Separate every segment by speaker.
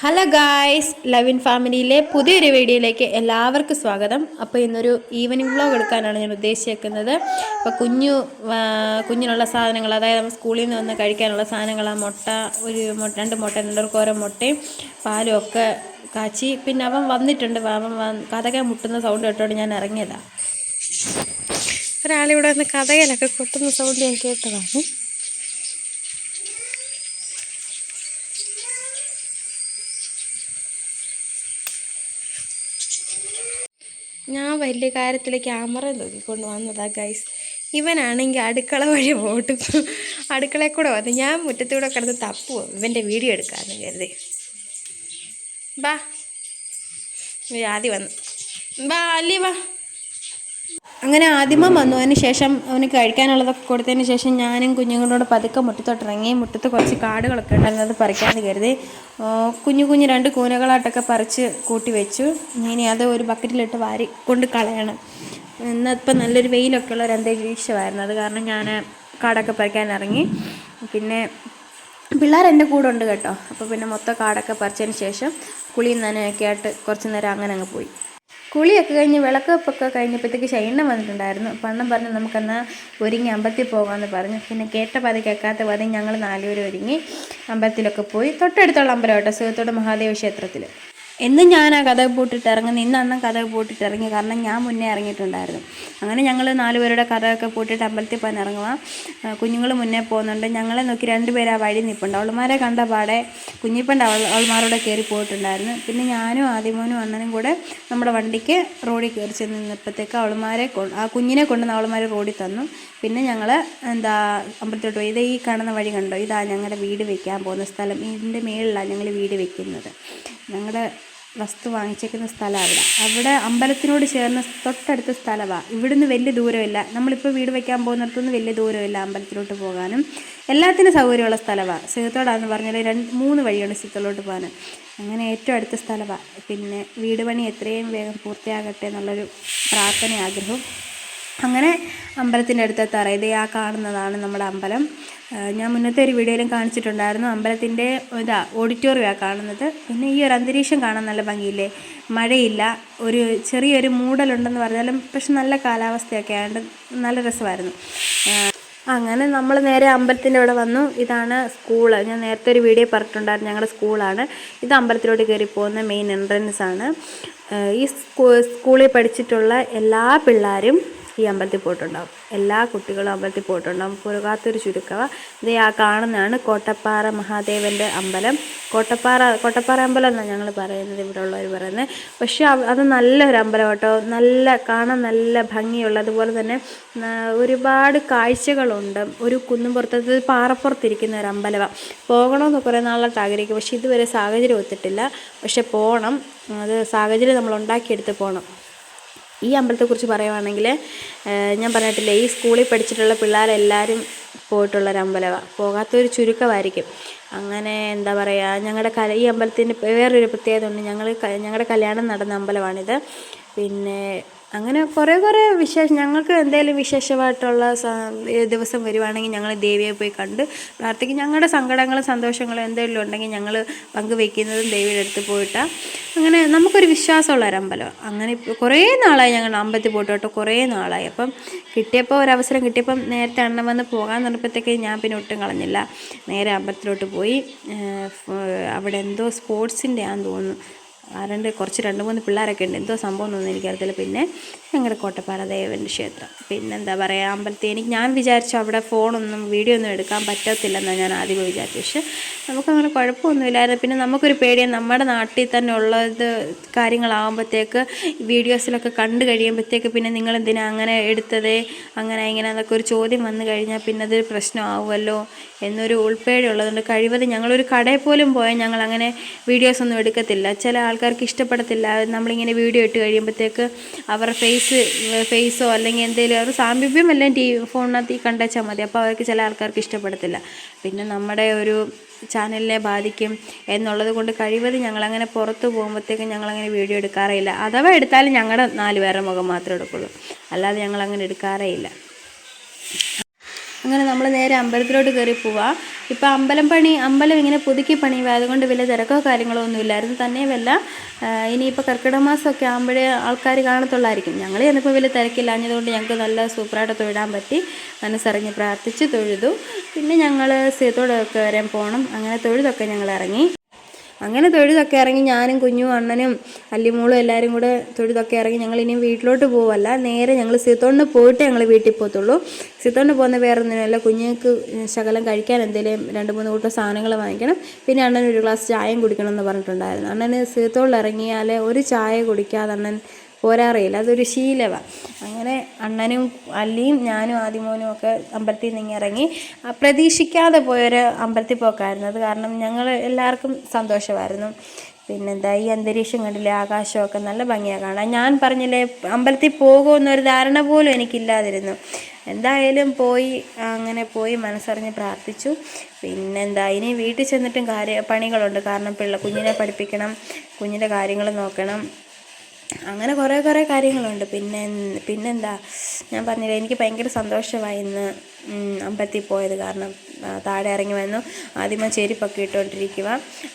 Speaker 1: Hello guys, ലവിൻ ഫാമിലിയിലെ പുതിയൊരു വീഡിയോയിലേക്ക് എല്ലാവർക്കും സ്വാഗതം. അപ്പോൾ ഇന്നൊരു ഈവനിങ് വ്ലോഗ് എടുക്കാനാണ് ഞാൻ ഉദ്ദേശിക്കുന്നത്. അപ്പോൾ കുഞ്ഞിനുള്ള സാധനങ്ങൾ, അതായത് നമ്മൾ സ്കൂളിൽ നിന്ന് വന്ന് കഴിക്കാനുള്ള സാധനങ്ങൾ, ആ മുട്ട, രണ്ട് മുട്ട, രണ്ടർക്ക് ഓരോ മുട്ടയും പാലും ഒക്കെ കാച്ചി. പിന്നെ അവൻ വന്നിട്ടുണ്ട്, കഥകെ മുട്ടുന്ന സൗണ്ട് കേട്ടോണ്ട് ഞാൻ ഇറങ്ങിയതാണ്. ഒരാളിവിടെ വന്ന് കഥകയിലൊക്കെ കൊട്ടുന്ന സൗണ്ട് ഞാൻ കേട്ടതാണ്. ഞാൻ വലിയ കാര്യത്തിലേക്ക് ക്യാമറ നോക്കിക്കൊണ്ട് വന്നതാ ഗൈസ്. ഇവനാണെങ്കിൽ അടുക്കള വഴി പോട്ടും അടുക്കളയിൽ കൂടെ വന്ന് ഞാൻ മുറ്റത്തൂടെ കിടന്ന് തപ്പുവോ ഇവൻ്റെ വീഡിയോ എടുക്കാമെന്ന് കരുതി. ബാ ആദ്യം വന്നു, ബാ അല്ലേ വാ. അങ്ങനെ ആദ്യമം വന്നു. അതിന് ശേഷം അവന് കഴിക്കാനുള്ളതൊക്കെ കൊടുത്തതിന് ശേഷം ഞാനും കുഞ്ഞുങ്ങളോട് പതുക്കെ മുറ്റത്തോട്ടിറങ്ങി. മുറ്റത്ത് കുറച്ച് കാടുകളൊക്കെ ഉണ്ടായിരുന്നു, അത് പറിക്കാമെന്ന് കരുതി. കുഞ്ഞു രണ്ട് കൂനകളായിട്ടൊക്കെ പറിച്ച് കൂട്ടി വെച്ചു. ഇനി അത് ഒരു ബക്കറ്റിലിട്ട് വാരി കൊണ്ട് കളയണം. ഇന്നിപ്പം നല്ലൊരു വെയിലൊക്കെ ഉള്ള ഒരു അന്തരീക്ഷമായിരുന്നു, അത് കാരണം ഞാൻ കാടൊക്കെ പറിക്കാൻ ഇറങ്ങി. പിന്നെ പിള്ളേർ എൻ്റെ കൂടെ ഉണ്ട് കേട്ടോ. അപ്പോൾ പിന്നെ മൊത്തം കാടൊക്കെ പറിച്ചതിന് ശേഷം കുളിയും നനയൊക്കെ ആയിട്ട് കുറച്ച് നേരം അങ്ങനെ അങ്ങ് പോയി. കുളിയൊക്കെ കഴിഞ്ഞ് വിളക്കൊക്കെ കഴിഞ്ഞപ്പോഴത്തേക്ക് ഷൈനം വന്നിട്ടുണ്ടായിരുന്നു. പണ്ണം പറഞ്ഞ് നമുക്കെന്നാൽ ഒരുങ്ങി അമ്പലത്തിൽ പോകാമെന്ന് പറഞ്ഞു. പിന്നെ കേട്ട പാതി കേൾക്കാത്ത പാതി ഞങ്ങൾ 4 പേര് ഒരുങ്ങി അമ്പലത്തിലൊക്കെ പോയി. തൊട്ടടുത്തുള്ള അമ്പലം കേട്ടോ, സീതത്തോട് മഹാദേവ ക്ഷേത്രത്തിൽ. എന്നും ഞാൻ ആ കഥ പൂട്ടിട്ട് ഇറങ്ങുന്നു, ഇന്ന് അണ്ണം കഥ പൂട്ടിട്ട് ഇറങ്ങി, കാരണം ഞാൻ മുന്നേ ഇറങ്ങിയിട്ടുണ്ടായിരുന്നു. അങ്ങനെ ഞങ്ങൾ 4 പേരുടെ കഥയൊക്കെ പൂട്ടിയിട്ട് അമ്പലത്തിൽ പോകാൻ ഇറങ്ങുക. കുഞ്ഞുങ്ങൾ മുന്നേ പോകുന്നുണ്ട്. ഞങ്ങളെ നോക്കി 2 പേര് ആ വഴി നിൽപ്പുണ്ട്. അവളുമാരെ കണ്ട പാടെ കുഞ്ഞിപ്പണ്ട് അവളുമാരോടെ കയറി പോയിട്ടുണ്ടായിരുന്നു. പിന്നെ ഞാനും ആദിമോനും അണ്ണനും കൂടെ നമ്മുടെ വണ്ടിക്ക് റോഡിൽ കയറി ചെന്ന് നിന്നപ്പോഴത്തേക്ക് ആ കുഞ്ഞിനെ കൊണ്ടുവന്ന് അവളുമാർ റോഡിൽ തന്നു. പിന്നെ ഞങ്ങൾ അമ്പലത്തോട്ട് പോയി. ഇത് ഈ കാണുന്ന വഴി കണ്ടോ, ഇതാ ഞങ്ങളുടെ വീട് വെക്കാൻ പോകുന്ന സ്ഥലം. ഇതിൻ്റെ മേളിലാണ് ഞങ്ങൾ വീട് വെക്കുന്നത്. ഞങ്ങളുടെ വസ്തു വാങ്ങിച്ചേക്കുന്ന സ്ഥലമാണ് അവിടെ അമ്പലത്തിനോട് ചേർന്ന് തൊട്ടടുത്ത സ്ഥലമാണ്. ഇവിടുന്ന് വലിയ ദൂരമില്ല, നമ്മളിപ്പോൾ വീട് വയ്ക്കാൻ പോകുന്നിടത്തുനിന്ന് വലിയ ദൂരമില്ല അമ്പലത്തിലോട്ട് പോകാനും. എല്ലാത്തിനും സൗകര്യമുള്ള സ്ഥലമാണ്. സീതത്തോടാന്ന് പറഞ്ഞാൽ 3 വഴിയാണ് സീതത്തോട്ട് പോകാൻ. അങ്ങനെ ഏറ്റവും അടുത്ത സ്ഥലമാണ്. പിന്നെ വീട് പണി എത്രയും വേഗം പൂർത്തിയാകട്ടെ എന്നുള്ളൊരു പ്രാർത്ഥന, ആഗ്രഹം. അങ്ങനെ അമ്പലത്തിൻ്റെ അടുത്തെത്താറ. ഇത് ആ കാണുന്നതാണ് നമ്മുടെ അമ്പലം. ഞാൻ മുന്നത്തെ ഒരു വീഡിയോയിലും കാണിച്ചിട്ടുണ്ടായിരുന്നു. അമ്പലത്തിൻ്റെ ഓഡിറ്റോറിയമാണ് കാണുന്നത്. പിന്നെ ഈ ഒരു അന്തരീക്ഷം കാണാൻ നല്ല ഭംഗിയില്ലേ, മഴയില്ല, ഒരു ചെറിയൊരു മൂടലുണ്ടെന്ന് പറഞ്ഞാലും പക്ഷെ നല്ല കാലാവസ്ഥയൊക്കെ ആയതുകൊണ്ട് നല്ല രസമായിരുന്നു. അങ്ങനെ നമ്മൾ നേരെ അമ്പലത്തിൻ്റെ അവിടെ വന്നു. ഇതാണ് സ്കൂള്, ഞാൻ നേരത്തെ ഒരു വീഡിയോ പറഞ്ഞിട്ടുണ്ടായിരുന്നു, ഞങ്ങളുടെ സ്കൂളാണ് ഇത്. അമ്പലത്തിലോട്ട് കയറി പോകുന്ന മെയിൻ എൻട്രൻസ് ആണ്. ഈ സ്കൂളിൽ പഠിച്ചിട്ടുള്ള എല്ലാ പിള്ളേരും ഈ അമ്പലത്തിൽ പോയിട്ടുണ്ടാവും. എല്ലാ കുട്ടികളും അമ്പലത്തിൽ പോയിട്ടുണ്ടാവും. പോകാത്തൊരു ചുരുക്കമാണ്. ഇത് ആ കാണുന്നതാണ് കോട്ടപ്പാറ മഹാദേവൻ്റെ അമ്പലം. കോട്ടപ്പാറ അമ്പലം എന്നാണ് ഞങ്ങൾ പറയുന്നത്, ഇവിടെ ഉള്ളവർ പറയുന്നത്. പക്ഷേ അത് നല്ലൊരു അമ്പലം കേട്ടോ, കാണാൻ നല്ല ഭംഗിയുള്ള, അതുപോലെ തന്നെ ഒരുപാട് കാഴ്ചകളുണ്ട്. ഒരു കുന്നുംപുറത്ത്, പാറപ്പുറത്തിരിക്കുന്ന ഒരു അമ്പലമാണ്. പോകണമെന്ന് കുറേ നാളായിട്ട് ആഗ്രഹിക്കും, പക്ഷേ ഇതുവരെ സാഹചര്യം ഒത്തിട്ടില്ല. പക്ഷെ പോകണം, അത് സാഹചര്യം നമ്മൾ ഉണ്ടാക്കിയെടുത്ത് പോകണം. ഈ അമ്പലത്തെക്കുറിച്ച് പറയുവാണെങ്കിൽ, ഞാൻ പറഞ്ഞിട്ടില്ലേ, ഈ സ്കൂളിൽ പഠിച്ചിട്ടുള്ള പിള്ളേരെല്ലാവരും പോയിട്ടുള്ളൊരു അമ്പലമാണ്. പോകാത്തൊരു ചുരുക്കമായിരിക്കും. അങ്ങനെ എന്താ പറയുക, ഈ അമ്പലത്തിൻ്റെ വേറൊരു പ്രത്യേകത ഉണ്ട്. ഞങ്ങളുടെ കല്യാണം നടന്ന അമ്പലമാണിത്. പിന്നെ അങ്ങനെ കുറേ ഞങ്ങൾക്ക് എന്തെങ്കിലും വിശേഷമായിട്ടുള്ള ദിവസം വരുവാണെങ്കിൽ ഞങ്ങൾ ദേവിയെ പോയി കണ്ട് പ്രാർത്ഥിക്കും. ഞങ്ങളുടെ സങ്കടങ്ങളും സന്തോഷങ്ങളും എന്തെങ്കിലും ഉണ്ടെങ്കിൽ ഞങ്ങൾ പങ്കുവയ്ക്കുന്നതും ദേവിയുടെ അടുത്ത് പോയിട്ടാണ്. അങ്ങനെ നമുക്കൊരു വിശ്വാസമുള്ള ഒരു അമ്പലം. അങ്ങനെ കുറേ നാളായി ഞങ്ങൾ അമ്പലത്തിൽ പോയിട്ട് കേട്ടോ, കുറേ നാളായി. അപ്പം ഒരവസരം കിട്ടിയപ്പം നേരത്തെ അണ്ണൻ വന്ന് പോകാൻ പറഞ്ഞപ്പോഴത്തേക്ക് ഞാൻ പിന്നെ ഒട്ടും കളഞ്ഞില്ല, നേരെ അമ്പലത്തിലോട്ട് പോയി. അവിടെ എന്തോ സ്പോർട്സിൻ്റെ ആണെന്ന് തോന്നുന്നു. കുറച്ച് 2-3 പിള്ളേരൊക്കെ ഉണ്ട്, എന്തോ സംഭവം ഒന്നും എനിക്കറിയത്തില്ല. പിന്നെ ഞങ്ങളുടെ കോട്ടപ്പാറ ദേവൻ്റെ ക്ഷേത്രം. പിന്നെന്താ പറയുക, അമ്പലത്തിൽ ഞാൻ വിചാരിച്ചു അവിടെ ഫോണൊന്നും വീഡിയോ ഒന്നും എടുക്കാൻ പറ്റത്തില്ലെന്നാണ് ഞാൻ ആദ്യം വിചാരിച്ചു. പക്ഷെ നമുക്കങ്ങനെ കുഴപ്പമൊന്നുമില്ലായിരുന്നു. പിന്നെ നമുക്കൊരു പേടിയാണ്, നമ്മുടെ നാട്ടിൽ തന്നെ ഉള്ളത് കാര്യങ്ങളാകുമ്പോഴത്തേക്ക് വീഡിയോസിലൊക്കെ കണ്ടു കഴിയുമ്പോഴത്തേക്ക് പിന്നെ നിങ്ങളെന്തിനാണ് അങ്ങനെ എടുത്തത്, അങ്ങനെ ഇങ്ങനെ എന്നൊക്കെ ഒരു ചോദ്യം വന്നു കഴിഞ്ഞാൽ പിന്നെ അതൊരു പ്രശ്നമാവുമല്ലോ എന്നൊരു ഉൾപ്പേടി ഉള്ളതുകൊണ്ട് കഴിവതും ഞങ്ങളൊരു കടയിൽ പോലും പോയാൽ ഞങ്ങളങ്ങനെ വീഡിയോസൊന്നും എടുക്കത്തില്ല. ചില ആൾക്കാർക്ക് ഇഷ്ടപ്പെടത്തില്ല, നമ്മളിങ്ങനെ വീഡിയോ ഇട്ട് കഴിയുമ്പോഴത്തേക്ക് അവരുടെ ഫേസോ അല്ലെങ്കിൽ എന്തെങ്കിലും ഒരു സാമീപ്യം എല്ലാം ഫോണിനകത്ത് കണ്ടുവച്ചാൽ മതി. അപ്പോൾ അവർക്ക് ചില ആൾക്കാർക്ക് ഇഷ്ടപ്പെടത്തില്ല, പിന്നെ നമ്മുടെ ഒരു ചാനലിനെ ബാധിക്കും എന്നുള്ളത് കൊണ്ട് കഴിവതും ഞങ്ങളങ്ങനെ പുറത്ത് പോകുമ്പോഴത്തേക്കും ഞങ്ങളങ്ങനെ വീഡിയോ എടുക്കാറേയില്ല. അഥവാ എടുത്താലും ഞങ്ങളുടെ 4 പേരുടെ മുഖം മാത്രമേ എടുക്കുള്ളൂ, അല്ലാതെ ഞങ്ങളങ്ങനെ എടുക്കാറേ ഇല്ല.
Speaker 2: അങ്ങനെ നമ്മൾ നേരെ അമ്പലത്തിലോട്ട് കയറി പോവാം. ഇപ്പം അമ്പലം ഇങ്ങനെ പുതുക്കി പണിയുക, അതുകൊണ്ട് വലിയ തിരക്കോ കാര്യങ്ങളോ ഒന്നും ഇല്ലായിരുന്നു. തന്നെയുമല്ല ഇനിയിപ്പോൾ കർക്കിടക മാസമൊക്കെ ആകുമ്പോഴേ ആൾക്കാർ കാണത്തുള്ളായിരിക്കും. ഞങ്ങൾ ചെന്നപ്പോൾ വലിയ തിരക്കില്ലാഞ്ഞതുകൊണ്ട് ഞങ്ങൾക്ക് നല്ല സൂപ്പറായിട്ട് തൊഴാൻ പറ്റി. മനസ്സറിഞ്ഞ് പ്രാർത്ഥിച്ച് തൊഴുതു. പിന്നെ ഞങ്ങൾ സീത്തോടൊക്കെ വരെ പോകണം. അങ്ങനെ തൊഴുതൊക്കെ ഞങ്ങൾ ഇറങ്ങി. അങ്ങനെ തൊഴുതൊക്കെ ഇറങ്ങി ഞാനും കുഞ്ഞും അണ്ണനും അല്ലിമോളും എല്ലാവരും കൂടെ തൊഴുതൊക്കെ ഇറങ്ങി ഞങ്ങൾ ഇനിയും വീട്ടിലോട്ട് പോവല്ല. നേരെ ഞങ്ങൾ സീത്തോണിന് പോയിട്ട് ഞങ്ങൾ വീട്ടിൽ പോകത്തുള്ളൂ. സീത്തോണിന് പോകുന്ന വേറെ ഒന്നിനല്ല, കുഞ്ഞുങ്ങൾക്ക് ശകലം കഴിക്കാൻ എന്തെങ്കിലും 2-3 കൂട്ടം സാധനങ്ങൾ വാങ്ങിക്കണം. പിന്നെ അണ്ണൻ ഒരു ഗ്ലാസ് ചായയും കുടിക്കണം എന്ന് പറഞ്ഞിട്ടുണ്ടായിരുന്നു. അണ്ണന് സീത്തോണിൽ ഇറങ്ങിയാൽ ഒരു ചായ കുടിക്കാതെ അണ്ണൻ പോരാറിയില്ല, അതൊരു ശീലമാണ്. അങ്ങനെ അണ്ണനും അല്ലിയും ഞാനും ആദിമോനും ഒക്കെ അമ്പലത്തിൽ നിന്ന് ഇറങ്ങി. പ്രതീക്ഷിക്കാതെ പോയൊരു അമ്പലത്തിൽ പോക്കായിരുന്നു അത്. കാരണം ഞങ്ങൾ എല്ലാവർക്കും സന്തോഷമായിരുന്നു. പിന്നെന്താ, ഈ അന്തരീക്ഷം കണ്ടില്ലേ, ആകാശമൊക്കെ നല്ല ഭംഗിയാണ് കാണാൻ. ഞാൻ പറഞ്ഞില്ലേ അമ്പലത്തിൽ പോകുമെന്നൊരു ധാരണ പോലും എനിക്കില്ലാതിരുന്നു. എന്തായാലും അങ്ങനെ പോയി മനസ്സറിഞ്ഞ് പ്രാർത്ഥിച്ചു. പിന്നെന്താ, ഇനി വീട്ടിൽ ചെന്നിട്ടും പണികളുണ്ട്. കാരണം കുഞ്ഞിനെ പഠിപ്പിക്കണം, കുഞ്ഞിൻ്റെ കാര്യങ്ങൾ നോക്കണം, അങ്ങനെ കുറേ കാര്യങ്ങളുണ്ട്. പിന്നെന്താ, ഞാൻ പറഞ്ഞില്ലേ എനിക്ക് ഭയങ്കര സന്തോഷമായി ഇന്ന് അമ്പലത്തിൽ പോയത്. കാരണം താഴെ ഇറങ്ങി വന്നു. ആദ്യമേ ചെരുപ്പൊക്കെ ഇട്ടുകൊണ്ടിരിക്കുക.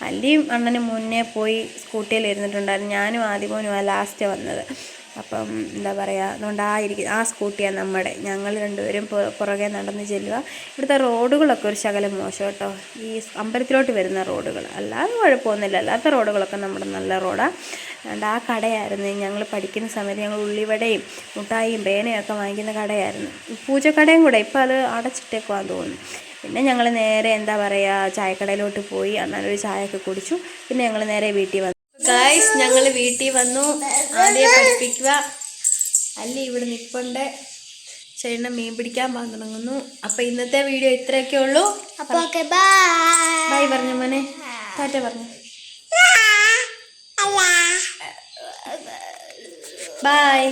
Speaker 2: അല്ലിയും അണ്ണനും മുന്നേ പോയി സ്കൂട്ടിയിൽ ഇരുന്നിട്ടുണ്ടായിരുന്നു. ഞാനും ആദ്യമോനും ലാസ്റ്റ് വന്നത്. അപ്പം എന്താ പറയുക, അതുകൊണ്ട് ആ സ്കൂട്ടിയാണ് നമ്മുടെ. ഞങ്ങൾ രണ്ടുപേരും പുറകെ നടന്ന് ചെല്ലുക. ഇവിടുത്തെ റോഡുകളൊക്കെ ഒരു ശകലം മോശം കേട്ടോ, ഈ അമ്പലത്തിലോട്ട് വരുന്ന റോഡുകൾ. അല്ലാതെ കുഴപ്പമൊന്നുമില്ല, അല്ലാത്ത റോഡുകളൊക്കെ നമ്മുടെ നല്ല റോഡാണ്. അതുകൊണ്ട് ആ കടയായിരുന്നു ഞങ്ങൾ പഠിക്കുന്ന സമയത്ത് ഞങ്ങൾ ഉള്ളിവടയും മുട്ടായിയും പേനയും ഒക്കെ വാങ്ങിക്കുന്ന കടയായിരുന്നു. പൂജക്കടയും കൂടെ, ഇപ്പോൾ അത് അടച്ചിട്ടേക്കുവാന്ന് തോന്നുന്നു. പിന്നെ ഞങ്ങൾ നേരെ എന്താ പറയുക ചായക്കടയിലോട്ട് പോയി. അന്നൊരു ചായയൊക്കെ കുടിച്ചു. പിന്നെ ഞങ്ങൾ നേരെ വീട്ടിൽ വന്നു. ഗായ്സ്, ഞങ്ങൾ വീട്ടിൽ വന്നു. ആദ്യം പഠിപ്പിക്കുക. അല്ലി ഇവിടെ നിൽപ്പുണ്ട്. ചേട്ടനെ മീൻ പിടിക്കാൻ പോകാൻ തുടങ്ങുന്നു. അപ്പം ഇന്നത്തെ വീഡിയോ ഇത്രയൊക്കെ ഉള്ളൂ. ബൈ പറഞ്ഞു മോനെ, ടാറ്റ പറഞ്ഞു. ബൈ.